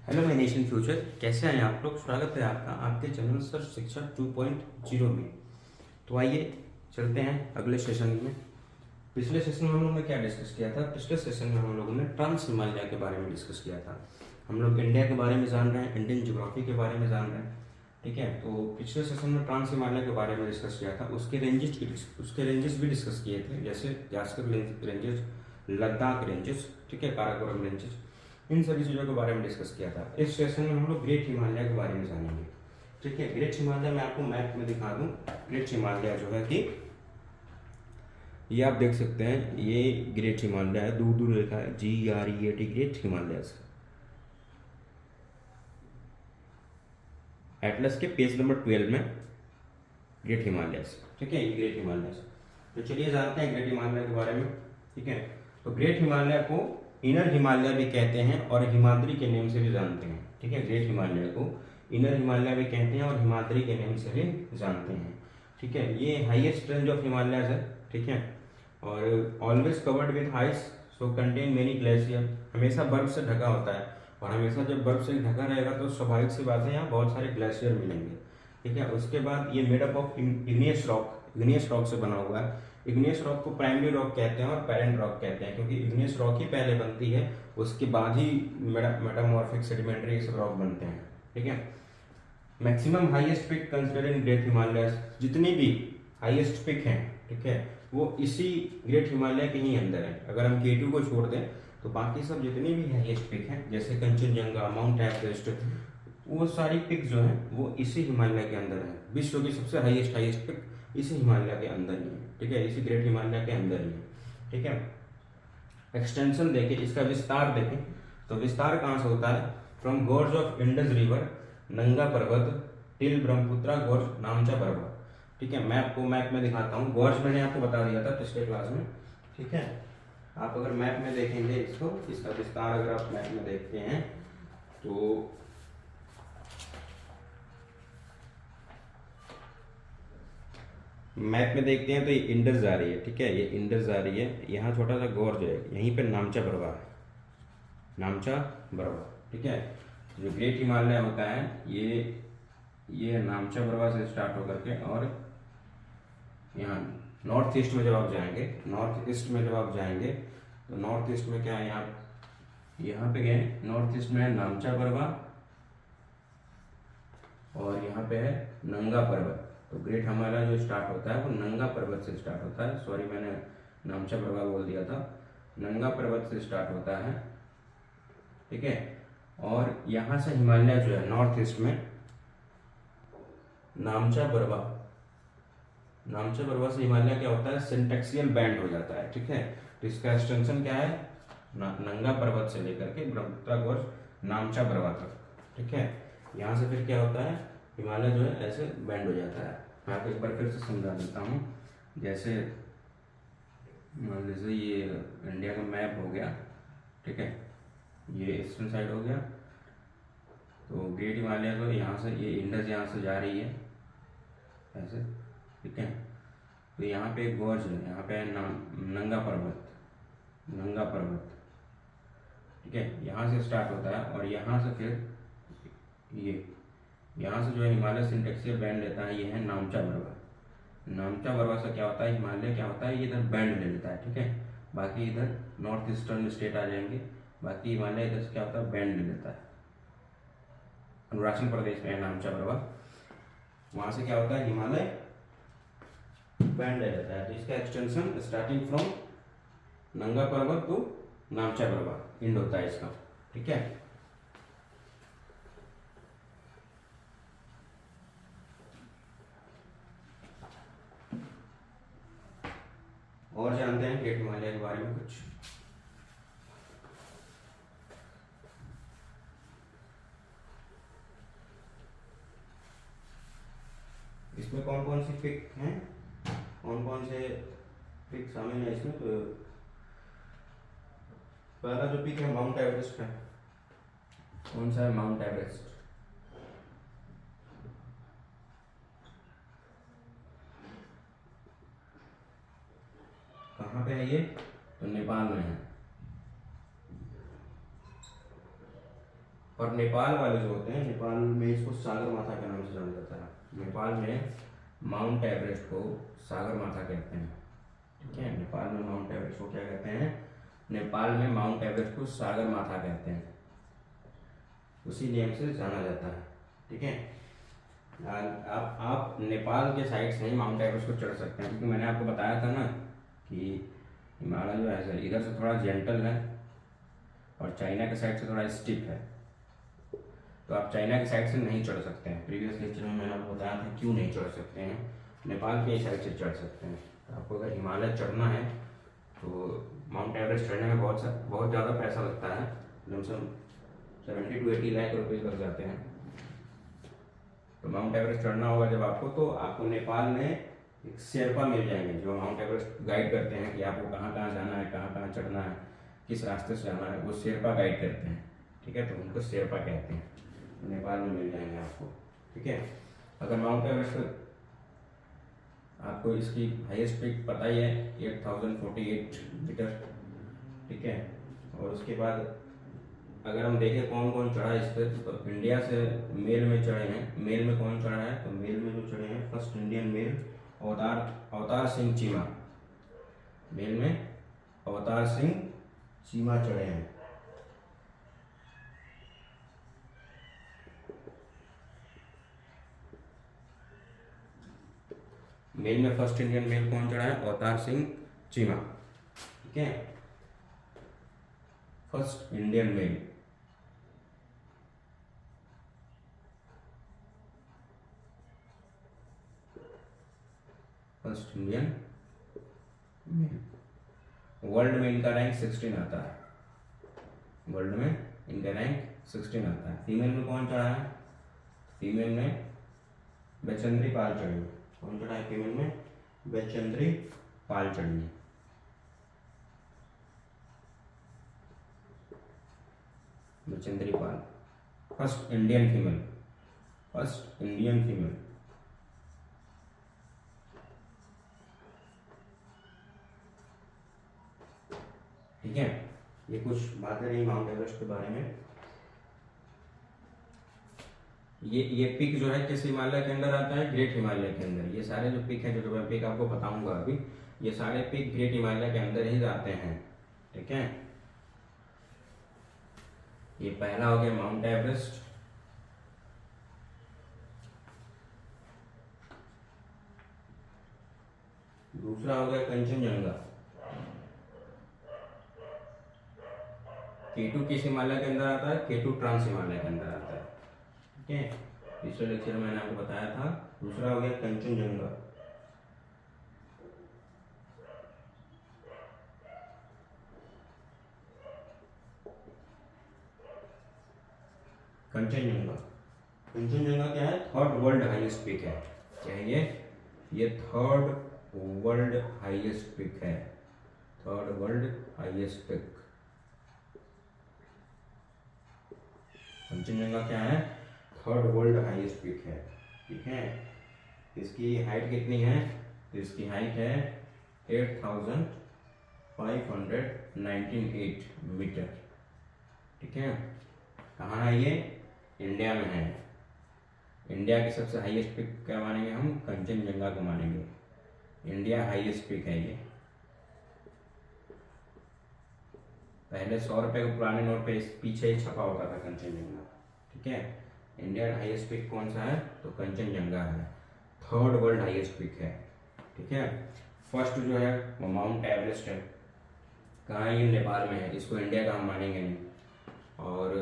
Hello my nation future, कैसे हैं आप लोग। स्वागत है आपका आपके चैनल सर्च शिक्षा 2.0 में। तो आइए चलते हैं अगले सेशन में। पिछले सेशन में हम लोगों ने क्या डिस्कस किया था। पिछले सेशन में हम लोगों ने ट्रांस हिमालय के बारे में डिस्कस किया था। हम लोग इंडिया के बारे में जान रहे हैं, इंडियन ज्योग्राफी के बारे में जान रहे हैं। ठीक है, तो पिछले सेशन में ट्रांस हिमालय के बारे में डिस्कस किया था। उसके रेंजेस भी डिस्कस किए थे, जैसे यास्कर रेंजेस, लद्दाख रेंजेस, ठीक है, काराकोरम रेंजेस, इन सभी चीज़ों के बारे में डिस्कस किया था। इस सेशन में हम लोग ग्रेट हिमालय के बारे में जानेंगे। ठीक है, ग्रेट हिमालय मैं आपको मैप में दिखा दूं। ग्रेट हिमालय जो है कि ये आप देख सकते हैं, ये ग्रेट हिमालय है, दूर दूर लिखा है GREAT, ग्रेट हिमालय। एटलस के पेज नंबर 12 में ग्रेट हिमालय। ठीक है, ये ग्रेट हिमालय। तो चलिए जानते हैं ग्रेट हिमालय के बारे में। ठीक है, तो ग्रेट हिमालय को इनर हिमालय भी कहते हैं और हिमाद्री के नेम से भी जानते हैं। ठीक है, ग्रेट हिमालय को इनर हिमालय भी कहते हैं और हिमाद्री के नेम से भी जानते हैं। ठीक है, ये हाईएस्ट रेंज ऑफ हिमालयस है। ठीक है, और always covered with ice, so contain many glacier, हमेशा बर्फ से ढका होता है। और हमेशा जब बर्फ से ढका रहेगा तो स्वाभाविक सी बात है, यहाँ बहुत सारे ग्लेशियर मिलेंगे। ठीक है, उसके बाद ये made up of igneous rock से बना हुआ है। इग्नियस रॉक को प्राइमरी रॉक कहते हैं और पेरेंट रॉक कहते हैं, क्योंकि इग्नियस रॉक ही पहले बनती है, उसके बाद ही मेटामॉर्फिक सेडिमेंट्री सब रॉक बनते हैं। ठीक है, maximum highest peak consider in great Himalaya, जितनी भी हाईएस्ट पिक हैं, ठीक है, वो इसी ग्रेट हिमालय के ही अंदर है। अगर हम K2 को छोड़ दें तो बाकी सब जितनी भी हाईएस्ट पिक हैं, जैसे कंचनजंगा, माउंट एवरेस्ट, वो सारी पिक जो है वो इसी हिमालय के अंदर है। विश्व की सबसे हाईएस्ट पिक इसी हिमालय के अंदर ही है। ठीक है, इसी ग्रेट हिमालय के अंदर ही है। ठीक है, एक्सटेंशन देखें, इसका विस्तार देखें तो विस्तार कहाँ से होता है, फ्रॉम गोर्ज ऑफ इंडस रिवर, नंगा पर्वत, टिल ब्रह्मपुत्रा गोर्ज, नामचा पर्वत। ठीक है, मैं आपको मैप में दिखाता हूँ। गोर्ज मैंने आपको बता दिया था पिछले क्लास में। ठीक है, आप अगर मैप में देखेंगे इसको, इसका विस्तार अगर आप मैप में देखते हैं तो मैप में देखते हैं तो ये इंडस जा रही है। ठीक है, ये इंडस जा रही है, यहाँ छोटा सा गोर्ज है, यहीं पे नामचा बरवा है, नामचा बरवा। ठीक है, जो ग्रेट हिमालय होता है ये नामचा बरवा से स्टार्ट होकर के, और यहाँ नॉर्थ ईस्ट में जब आप जाएंगे, तो नॉर्थ ईस्ट में क्या है, यहाँ पे गए, नॉर्थ ईस्ट में है नामचा बरवा और यहाँ पे है नंगा पर्वत। तो ग्रेट हिमालय जो स्टार्ट होता है वो नंगा पर्वत से स्टार्ट होता है। सॉरी, मैंने नामचा पर्वत बोल दिया था, नंगा पर्वत से स्टार्ट होता है। ठीक है, और यहाँ से हिमालय जो है नॉर्थ ईस्ट में नामचा पर्वत से हिमालय क्या होता है, सिंटेक्सियल बैंड हो जाता है। ठीक है, तो इसका एक्सटेंशन क्या है, नंगा पर्वत से लेकर के ब्रह्मपुत्रा गोर्ज, नामचा पर्वत तक। ठीक है, यहाँ से फिर क्या होता है, हिमालय जो है ऐसे बैंड हो जाता है। मैं आपको एक बार फिर से समझा देता हूँ। जैसे मान लीजिए ये इंडिया का मैप हो गया। ठीक है, ये ईस्टर्न साइड हो गया, तो ग्रेट हिमालय को यहाँ से, ये इंडस यहाँ से जा रही है ऐसे। ठीक है, तो यहाँ पे एक गोर्ज है, यहाँ पे नंगा पर्वत। ठीक है, यहाँ से स्टार्ट होता है और यहाँ से फिर ये, यहाँ से जो है हिमालय सिंटेक्सियल बैंड लेता है, ये है नामचा बरवा से क्या होता है, हिमालय क्या होता है, ये इधर बैंड ले लेता है। ठीक है, बाकी इधर नॉर्थ ईस्टर्न स्टेट आ जाएंगे, बाकी हिमालय इधर से क्या होता है, बैंड ले लेता है। अरुणाचल प्रदेश में है नामचा बरवा, वहां से क्या होता है, हिमालय बैंड ले लेता है। तो इसका एक्सटेंशन स्टार्टिंग फ्रॉम नंगा पर्वत टू नामचा बरवा इंड होता है इसका। ठीक है, और जानते हैं ग्रेट हिमालय के बारे में कुछ। इसमें कौन कौन सी पिक हैं, कौन कौन से पिक शामिल है इसमें। तो पहला जो पिक है माउंट एवरेस्ट है। कौन सा है, माउंट एवरेस्ट। कहाँ पे है ये, तो नेपाल में है। और नेपाल वाले जो होते हैं, नेपाल में इसको सागर माथा के नाम से जाना जाता है। नेपाल में माउंट एवरेस्ट को सागर माथा कहते हैं, ठीक है। नेपाल में माउंट एवरेस्ट को क्या कहते हैं? नेपाल में माउंट एवरेस्ट को सागर माथा कहते हैं, उसी नेम से जाना जाता है, ठीक है। आप नेपाल के साइड से ही माउंट एवरेस्ट को चढ़ सकते हैं, क्योंकि मैंने आपको बताया था ना कि हिमालय जो है इधर से थोड़ा जेंटल है और चाइना के साइड से थोड़ा स्टिफ है, तो आप चाइना की साइड से नहीं चढ़ सकते हैं। प्रीवियस लेक्चर में मैंने आपको बताया था क्यों नहीं चढ़ सकते हैं, नेपाल के साइड से चढ़ सकते हैं। तो आपको अगर हिमालय चढ़ना है तो माउंट एवरेस्ट चढ़ने में बहुत ज़्यादा पैसा लगता है, लमसम 70 to 80 लाख रुपये लग जाते हैं। तो माउंट एवरेस्ट चढ़ना होगा जब आपको, तो आपको नेपाल में एक शेरपा मिल जाएंगे जो माउंट एवरेस्ट गाइड करते हैं कि आपको कहाँ कहाँ जाना है, कहाँ कहाँ चढ़ना है, किस रास्ते से जाना है, वो शेरपा गाइड करते हैं, ठीक है। तो उनको शेरपा कहते हैं, नेपाल में मिल जाएंगे आपको, ठीक है। अगर माउंट एवरेस्ट आपको इसकी हाईएस्ट पीक पता ही है 8048 मीटर, ठीक है। और उसके बाद अगर हम देखें कौन कौन चढ़ा इस पर, तो इंडिया से मेल में चढ़े हैं। मेल में कौन चढ़ा है? तो मेल में जो चढ़े हैं, first Indian mail Avtar Singh Cheema, mail में अवतार सिंह चीमा चढ़े हैं। मेल में फर्स्ट इंडियन मेल कौन चढ़ा है? अवतार सिंह चीमा, ठीक है। First Indian male, first Indian male. World में इनका रैंक 16 आता है, वर्ल्ड में इनका रैंक 16 आता है। फीमेल में कौन चढ़ा है? फीमेल में बचेंद्री पाल चढ़ी है। कौन चढ़ा है फीमेल में? बचेंद्री पाल चढ़ी है। Bachendri Pal first Indian female, first Indian female. ठीक है, ये कुछ बातें रही माउंट एवरेस्ट के बारे में। ये पिक जो है किस हिमालय के अंदर आता है? ग्रेट हिमालय के अंदर। ये सारे जो पिक है, जो मैं पिक आपको बताऊंगा अभी, ये सारे पिक ग्रेट हिमालय के अंदर ही आते हैं, ठीक है। ये पहला हो गया माउंट एवरेस्ट, दूसरा हो गया कंचनजंगा। K2 किस हिमालय के अंदर आता है? K2 ट्रांस हिमालय के अंदर आता है, ठीक है। पिछले लेक्चर में मैंने आपको बताया था। दूसरा हो गया कंचनजंगा, कंचनजंगा। कंचनजंगा क्या है? थर्ड वर्ल्ड हाईएस्ट पिक है। क्या है ये थर्ड वर्ल्ड हाईएस्ट पिक है, third world highest peak. Kanchenjunga क्या है? थर्ड वर्ल्ड हाईएस्ट पिक है, ठीक है। इसकी हाइट कितनी है? तो इसकी हाइट है 8598 मीटर, ठीक है। कहाँ है ये? इंडिया में है। इंडिया की सबसे हाईएस्ट पिक क्या मानेंगे हम? कंचनजंगा को मानेंगे। इंडिया हाईएस्ट पिक है ये। पहले 100 रुपए के पुराने नोट पे पीछे ही छपा होता था कंचनजंगा, ठीक है। इंडियन हाईएस्ट पिक कौन सा है? तो कंचनजंगा है, थर्ड वर्ल्ड हाईएस्ट पिक है, ठीक है। फर्स्ट जो है वो माउंट एवरेस्ट है। कहाँ है ये? नेपाल में है। इसको इंडिया का हम मानेंगे नहीं। और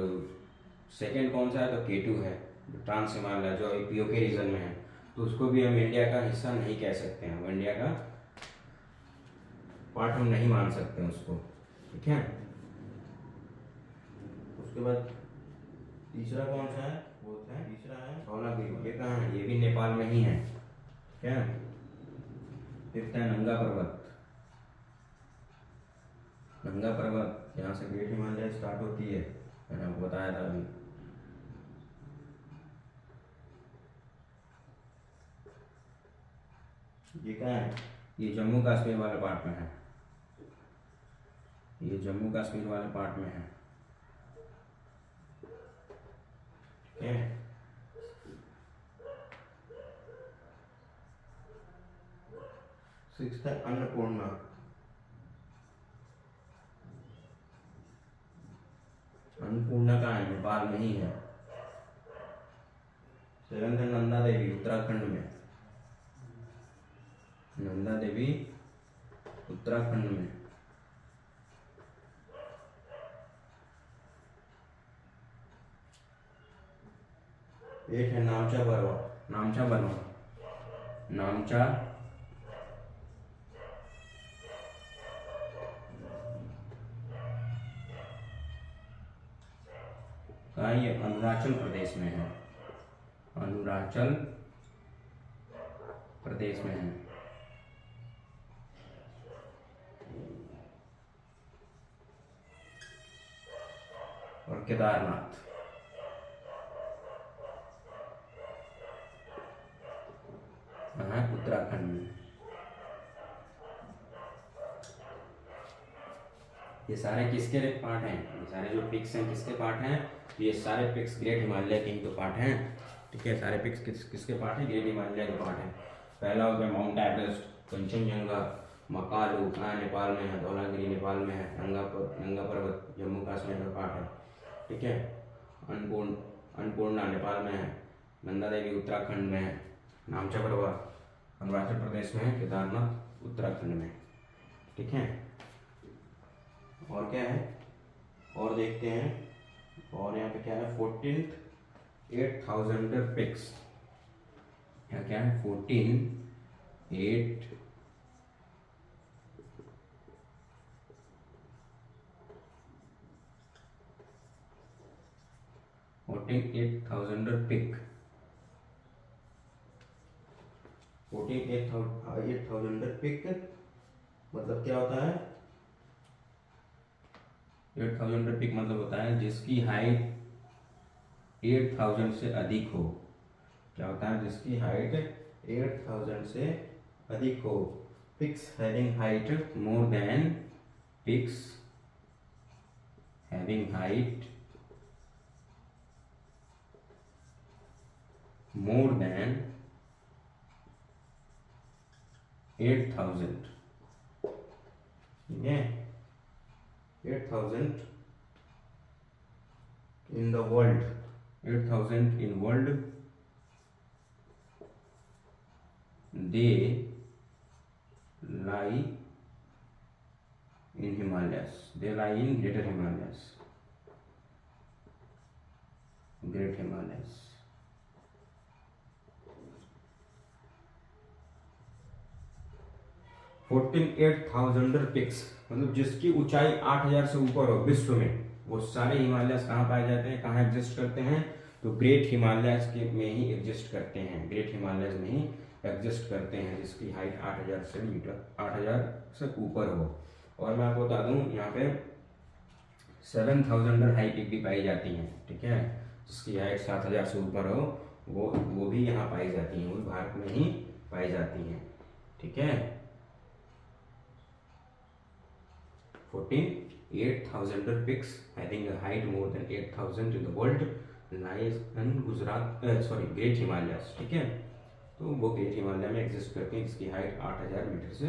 सेकंड कौन सा है? तो K2 है, ट्रांस हिमालय, जो पीओके रीजन में है। तो उसको भी हम इंडिया का हिस्सा नहीं कह सकते हैं, वो इंडिया का पार्ट हम नहीं मान सकते उसको, ठीक है। उसके बाद तीसरा कौन सा है? वो है तीसरा है धौलागिरी। ये कहाँ है? ये भी नेपाल में ही है, क्या। फिफ्थ है नंगा पर्वत। नंगा पर्वत यहाँ से ग्रेट हिमालय स्टार्ट होती है, मैंने आपको बताया था अभी। ये कहाँ है? ये जम्मू कश्मीर वाले पार्ट में है, ये जम्मू कश्मीर वाले पार्ट में है। ठीक है। सिक्स्थ है अन्नपूर्णा। अन्नपूर्णा कहाँ है? नेपाल में ही है। सेवंथ है नंदा देवी, उत्तराखंड में। नंदा देवी उत्तराखंड में। एक है नामचा बरवा, नामचा बरवा, नामचा कहाँ? ये अरुणाचल प्रदेश में है, अरुणाचल प्रदेश में है। और केदारनाथ उत्तराखंड में। ये सारे किसके पार्ट हैं? ये सारे जो पिक्स हैं किसके पार्ट हैं? ये सारे पिक्स ग्रेट हिमालय के ही तो पार्ट हैं। ठीक है, सारे पिक्स किसके पार्ट हैं? ग्रेट हिमालय के पार्ट हैं। पहला हो गया माउंट एवरेस्ट, कंचनजंगा, मकालू कहाँ नेपाल में है, धौलागिरी नेपाल में है, नंगा पर्वत जम्मू कश्मीर का पार्ट है। ठीक है, अन्नपूर्णा नेपाल में है, नंदा देवी उत्तराखंड में है, नामचा बरवा अरुणाचल प्रदेश में है, केदारनाथ उत्तराखंड में। ठीक है, और क्या है और देखते हैं। और यहाँ पे क्या है? 14th 8000 pics. यहाँ क्या है? 14,800 पिक। 14,800 पिक मतलब क्या होता है? 8,000 पिक मतलब होता है जिसकी हाइट 8,000 से अधिक हो। क्या होता है? जिसकी हाइट 8,000 से अधिक हो। Peaks having height more than, peaks having height more than 8,000। ठीक है, 8,000 in the world, 8,000 in world, they lie in Himalayas, they lie in Greater Himalayas, Great Himalayas। Fourteen 8,000 peaks मतलब जिसकी ऊंचाई 8,000 से ऊपर हो विश्व में, वो सारे हिमालयस कहाँ पाए जाते हैं, कहाँ एग्जिस्ट करते हैं? तो ग्रेट हिमालयस के में ही एग्जिस्ट करते हैं, ग्रेट हिमालयस में ही एग्जिस्ट करते हैं, जिसकी हाइट 8,000 से ऊपर हो। और मैं आपको बता दूं यहाँ पे 7,000 हाई पिक भी पाई जाती हैं। ठीक है, जिसकी हाइट 7,000 से ऊपर हो वो भी यहाँ पाई जाती हैं, वो भी भारत में ही पाई जाती हैं। ठीक है, 14,800 pics having a height more than 8,000 in the world lies in Great Himalayas। ठीक है, तो वो ग्रेट हिमालय में एग्जिस्ट करते हैं, जिसकी हाइट 8,000 मीटर से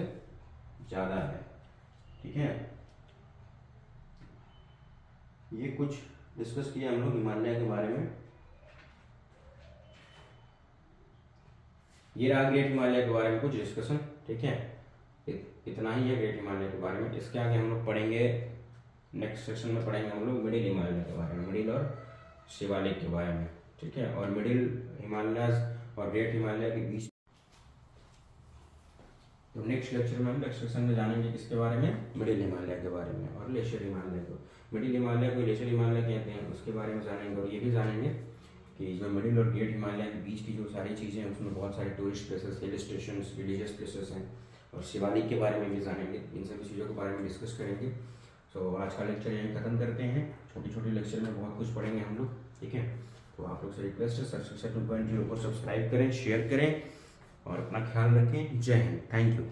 ज़्यादा है। ठीक है, ये कुछ डिस्कस किया हम लोग हिमालय के बारे में। ये रहा ग्रेट हिमालय के बारे में कुछ डिस्कशन। ठीक है, इतना ही है ग्रेट हिमालय के बारे में। इसके आगे हम लोग पढ़ेंगे, नेक्स्ट सेक्शन में पढ़ेंगे हम लोग मिडिल हिमालय के बारे में, मिडिल और शिवालिक के बारे में। ठीक है, और मिडिल हिमालय और ग्रेट हिमालय के बीच तो नेक्स्ट लेक्चर में हम नेक्स्ट सेक्शन में जानेंगे किसके बारे में? मिडिल हिमालय के बारे में और ग्लेशियर हिमालय को। मिडिल हिमालय को ग्लेशियर हिमालय कहते हैं, उसके बारे में जानेंगे। और ये भी जानेंगे कि जो मिडिल और ग्रेट हिमालय के बीच की जो सारी चीज़ें हैं उसमें बहुत सारे tourist places, hill station, religious places हैं। और शिवालिक के बारे में भी जानेंगे, इन सभी चीज़ों के बारे में डिस्कस करेंगे। तो आज का लेक्चर यहीं खत्म करते हैं। छोटी छोटी लेक्चर में बहुत कुछ पढ़ेंगे हम लोग। ठीक है, तो आप लोग से रिक्वेस्ट है सर शिक्षा 2.0 को सब्सक्राइब करें, शेयर करें और अपना ख्याल रखें। जय हिंद, थैंक यू।